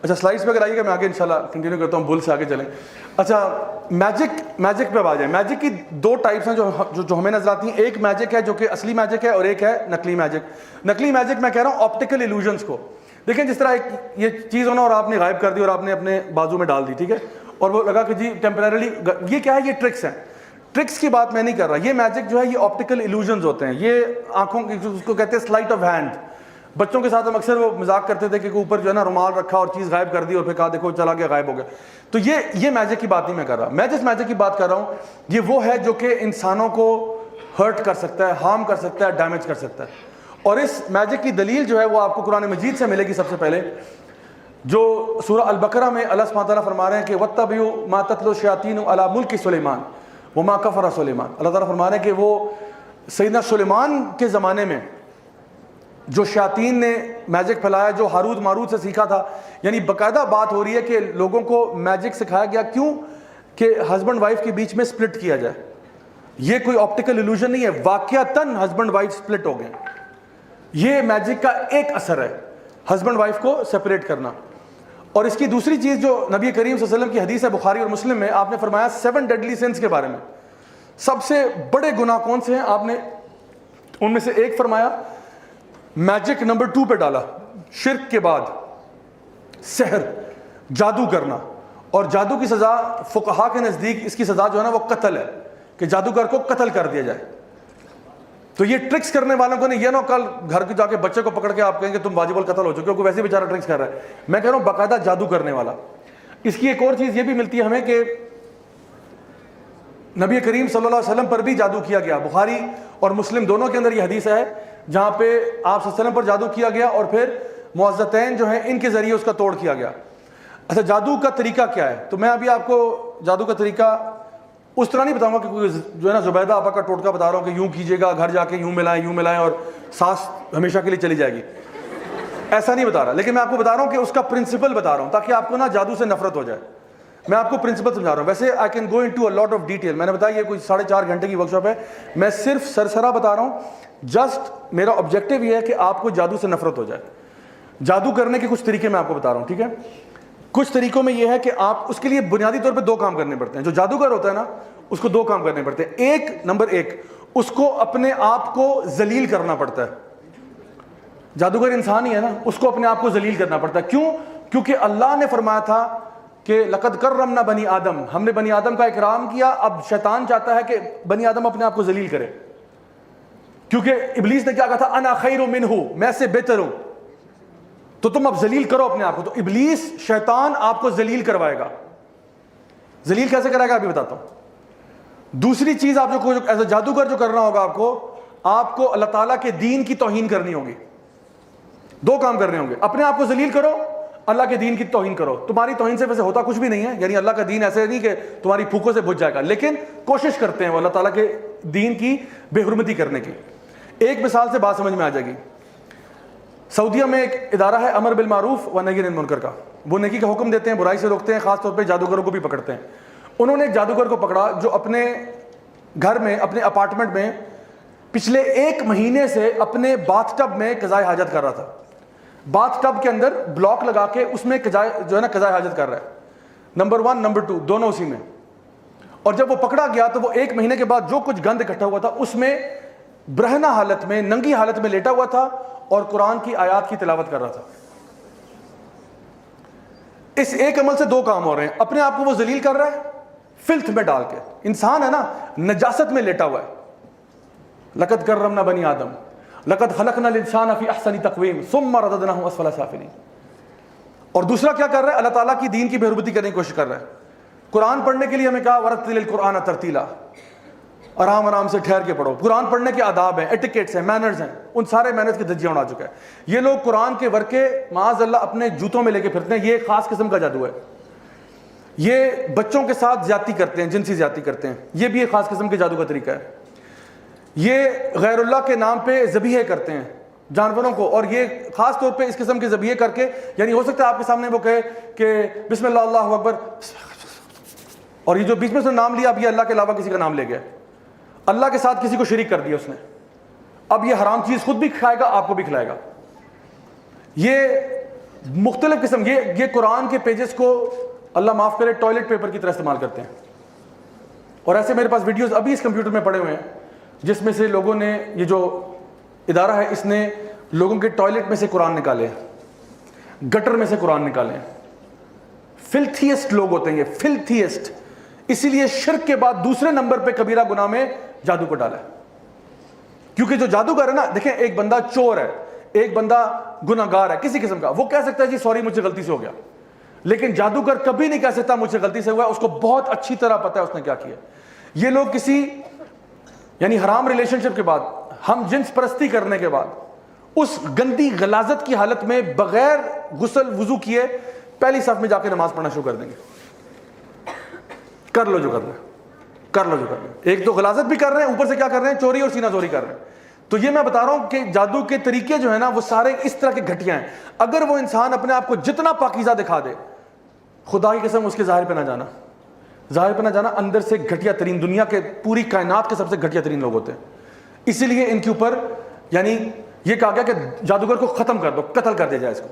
اچھا سلائڈس پہ اگر آئیے گا میں آگے انشاءاللہ کنٹینیو کرتا ہوں، بل سے آگے چلیں. اچھا میجک پہ آ جائیں. میجک کی دو ٹائپس ہیں جو ہمیں نظر آتی ہیں. ایک میجک ہے جو کہ اصلی میجک ہے اور ایک ہے نقلی میجک. نقلی میجک میں کہہ رہا ہوں آپٹیکل ایلوژنس کو. دیکھیں جس طرح یہ چیز ہونا اور آپ نے غائب کر دی اور آپ نے اپنے بازو میں ڈال دی, ٹھیک ہے, اور وہ لگا کہ جی ٹیمپریرلی, یہ کیا ہے, یہ ٹرکس ہیں. ٹرکس کی بات میں نہیں کر رہا. یہ میجک جو ہے یہ آپٹیکل ایلوژنز ہوتے ہیں. یہ آنکھوں کی, اس کو کہتے ہیں سلائٹ آف ہینڈ. بچوں کے ساتھ ہم اکثر وہ مذاق کرتے تھے کہ اوپر جو ہے نا رومال رکھا اور چیز غائب کر دی اور پھر کہا دیکھو چلا گیا, غائب ہو گیا. تو یہ میجک کی بات نہیں میں کر رہا. میں جس میجک کی بات کر رہا ہوں یہ وہ ہے جو کہ انسانوں کو ہرٹ کر سکتا ہے, ہارم کر سکتا ہے, ڈیمیج کر سکتا ہے. اور اس میجک کی دلیل جو ہے وہ آپ کو قرآن مجید سے ملے گی. سب سے پہلے جو سورہ البقرہ میں اللہ سبحانہ تعالیٰ فرما رہے ہیں کہ وَاتَّبِعُوا مَا تَتْلُو الشَّيَاطِينُ عَلَىٰ مُلْكِ سُلَيْمَانَ وَمَا كَفَرَ سُلَيْمَانُ. اللہ تعالیٰ فرما رہے ہیں کہ وہ سیدنا سلیمان کے زمانے میں جو شیاطین نے میجک پھیلایا, جو ہاروت ماروت سے سیکھا تھا, یعنی باقاعدہ بات ہو رہی ہے کہ لوگوں کو میجک سکھایا گیا. کیوں؟ کہ ہسبینڈ وائف کے بیچ میں سپلٹ کیا جائے. یہ کوئی آپٹیکل ایلوژن نہیں ہے, واقعتاً ہسبینڈ وائف سپلٹ ہو گئے. یہ میجک کا ایک اثر ہے, ہسبینڈ وائف کو سپریٹ کرنا. اور اس کی دوسری چیز جو نبی کریم صلی اللہ علیہ وسلم کی حدیث ہے بخاری اور مسلم میں, آپ نے فرمایا 7 ڈیڈلی سنس کے بارے میں, سب سے بڑے گناہ کون سے ہیں, آپ نے ان میں سے ایک فرمایا میجک نمبر 2 پہ ڈالا, شرک کے بعد سحر, جادو کرنا. اور جادو کی سزا فقہا کے نزدیک اس کی سزا جو ہے نا وہ قتل ہے, کہ جادوگر کو قتل کر دیا جائے. تو یہ ٹرکس کرنے والوں کو نہیں, یہ نہ کل گھر کے جا کے بچے کو پکڑ کے آپ کہیں گے تم واجب القتل ہو چکے ہو, کیونکہ ویسے بیچارہ ٹرکس کر رہا ہے. میں کہہ رہا ہوں باقاعدہ جادو کرنے والا. اس کی ایک اور چیز یہ بھی ملتی ہے ہمیں کہ نبی کریم صلی اللہ علیہ وسلم پر بھی جادو کیا گیا. بخاری اور مسلم دونوں کے اندر یہ حدیث ہے جہاں پہ آپ صلی اللہ علیہ وسلم پر جادو کیا گیا اور پھر معزتین جو ہیں ان کے ذریعے اس کا توڑ کیا گیا. اچھا جادو کا طریقہ کیا ہے؟ تو میں ابھی آپ کو جادو کا طریقہ اس طرح نہیں بتاؤں گا کہ کوئی جو ہے نا زبیدہ آپا کا ٹوٹکا بتا رہا ہوں کہ یوں کیجیے گا, گھر جا کے یوں ملائیں اور سانس ہمیشہ کے لیے چلی جائے گی, ایسا نہیں بتا رہا. لیکن میں آپ کو بتا رہا ہوں کہ اس کا پرنسپل بتا رہا ہوں تاکہ آپ کو نا جادو سے نفرت ہو جائے. میں آپ کو پرنسپل سمجھا رہا ہوں. ویسے I can go into a lot of detail. میں نے بتایا یہ کوئی 4.5 گھنٹے کی ورکشاپ ہے, میں صرف سرسرا بتا رہا ہوں. جسٹ میرا آبجیکٹیو یہ ہے کہ آپ کو جادو سے نفرت ہو جائے. جادو کرنے کے کچھ طریقے میں آپ کو بتا رہا ہوں, ٹھیک ہے. کچھ طریقوں میں یہ ہے کہ آپ اس کے لیے بنیادی طور پہ 2 کام کرنے پڑتے ہیں. جو جادوگر ہوتا ہے نا اس کو 2 کام کرنے پڑتے ہیں. نمبر 1 اس کو اپنے آپ کو ذلیل کرنا پڑتا ہے. جادوگر انسان ہی ہے نا, اس کو اپنے آپ کو ذلیل کرنا پڑتا ہے. کیوں؟ کیونکہ اللہ نے فرمایا تھا کہ لقد کرمنا بنی آدم, ہم نے بنی آدم کا اکرام کیا. اب شیطان چاہتا ہے کہ بنی آدم اپنے آپ کو ذلیل کرے, کیونکہ ابلیس نے کیا کہا تھا انا خیر منہ, میں سے بہتر ہوں, تو تم اب ذلیل کرو اپنے آپ کو. تو ابلیس شیطان آپ کو ذلیل کروائے گا. ذلیل کیسے کرائے گا ابھی بتاتا ہوں. دوسری چیز آپ جو ایز اے جادوگر جو کرنا ہوگا آپ کو اللہ تعالیٰ کے دین کی توہین کرنی ہوگی. 2 کام کرنے ہوں گے. اپنے آپ کو ذلیل کرو, اللہ کے دین کی توہین کرو. تمہاری توہین سے ویسے ہوتا کچھ بھی نہیں ہے, یعنی اللہ کا دین ایسے نہیں کہ تمہاری پھوکوں سے بجھ جائے گا, لیکن کوشش کرتے ہیں وہ اللہ تعالیٰ کے دین کی بے حرمتی کرنے کی. ایک مثال سے بات سمجھ میں آ جائے گی. سعودیہ میں ایک ادارہ ہے امر بالمعروف و نہی عن المنکر کا. وہ نیکی کا حکم دیتے ہیں, برائی سے روکتے ہیں, خاص طور پہ جادوگروں کو بھی پکڑتے ہیں. انہوں نے ایک جادوگر کو پکڑا جو اپنے گھر میں, اپنے اپارٹمنٹ میں پچھلے 1 مہینے سے اپنے باتھ ٹب میں قضائے حاجت کر رہا تھا. باتھ ٹب کے اندر بلاک لگا کے اس میں جو ہے نا قضائے حاجت کر رہا ہے. نمبر 1 نمبر 2 دونوں اسی میں. اور جب وہ پکڑا گیا تو وہ 1 مہینے کے بعد جو کچھ گند اکٹھا ہوا تھا اس میں برہنہ حالت میں, ننگی حالت میں لیٹا ہوا تھا اور قرآن کی آیات کی تلاوت کر رہا تھا. اس ایک عمل سے 2 کام ہو رہے ہیں. اپنے آپ کو وہ ذلیل کر رہا ہے فلتھ میں ڈال کے, انسان ہے نا نجاست میں لیٹا ہوا ہے. لقد کرمنا بنی آدم لقد خلقنا الانسان فی احسن تقویم ثم رددناه اسفل سافلین. اور دوسرا کیا کر رہا ہے, اللہ تعالیٰ کی دین کی بے حرمتی کرنے کی کوشش کر رہا ہے. قرآن پڑھنے کے لیے ہمیں کہا ورتل القرآن ترتیلا, آرام سے ٹھہر کے پڑھو. قرآن پڑھنے کے آداب ہیں, ایٹیکیٹس ہیں, مینرز ہیں, ان سارے مینرز کی دھجیاں اڑا چکا ہے. یہ لوگ قرآن کے ورقے معاذ اللہ اپنے جوتوں میں لے کے پھرتے ہیں. یہ ایک خاص قسم کا جادو ہے. یہ بچوں کے ساتھ زیادتی کرتے ہیں, جنسی زیادتی کرتے ہیں. یہ بھی ایک خاص قسم کے جادو کا طریقہ ہے. یہ غیر اللہ کے نام پہ ذبیحے کرتے ہیں جانوروں کو, اور یہ خاص طور پہ اس قسم کے ذبیحے کر کے, یعنی ہو سکتا ہے آپ کے سامنے وہ کہے کہ بسم اللہ اللہ اکبر, اور یہ جو بیچ میں سے نام لیا اب یہ اللہ کے علاوہ کسی کا نام لے گیا, اللہ کے ساتھ کسی کو شریک کر دیا اس نے. اب یہ حرام چیز خود بھی کھائے گا, آپ کو بھی کھلائے گا. یہ مختلف قسم یہ قرآن کے پیجز کو اللہ معاف کرے ٹوائلٹ پیپر کی طرح استعمال کرتے ہیں. اور ایسے میرے پاس ویڈیوز ابھی اس کمپیوٹر میں پڑے ہوئے ہیں جس میں سے لوگوں نے, یہ جو ادارہ ہے اس نے لوگوں کے ٹوائلٹ میں سے قرآن نکالے, گٹر میں سے قرآن نکالے. فلتھیسٹ لوگ ہوتے ہیں یہ, فلتھیسٹ. اسی لیے شرک کے بعد دوسرے نمبر پہ کبیرہ گناہ میں جادو کو ڈالا ہے. کیونکہ جو جادوگر ہے نا, دیکھیں ایک بندہ چور ہے, ایک بندہ گناہگار ہے کسی قسم کا, وہ کہہ سکتا ہے جی سوری مجھ سے غلطی سے ہو گیا, لیکن جادوگر کبھی نہیں کہہ سکتا مجھ سے غلطی سے ہوا ہے, اس کو بہت اچھی طرح پتا ہے اس نے کیا کیا. یہ لوگ کسی یعنی حرام ریلیشن شپ کے بعد, ہم جنس پرستی کرنے کے بعد, اس گندی غلاظت کی حالت میں بغیر غسل وضو کیے پہلی صف میں جا کے نماز پڑھنا شروع کر دیں گے. کر لو جو کرنا ہے, کر لو جو کرنا ہے. ایک تو غلاظت بھی کر رہے ہیں, اوپر سے کیا کر رہے ہیں, چوری اور سینہ زوری کر رہے ہیں. تو یہ میں بتا رہا ہوں کہ جادو کے طریقے جو ہیں نا وہ سارے اس طرح کے گھٹیا ہیں. اگر وہ انسان اپنے آپ کو جتنا پاکیزہ دکھا دے, خدا کی قسم اس کے ظاہر پہ نہ جانا, ظاہر پہ نہ جانا, اندر سے گھٹیا ترین, دنیا کے پوری کائنات کے سب سے گھٹیا ترین لوگ ہوتے ہیں. اسی لیے ان کے اوپر یعنی یہ کہا گیا کہ جادوگر کو ختم کر دو, قتل کر دیا جائے اس کو.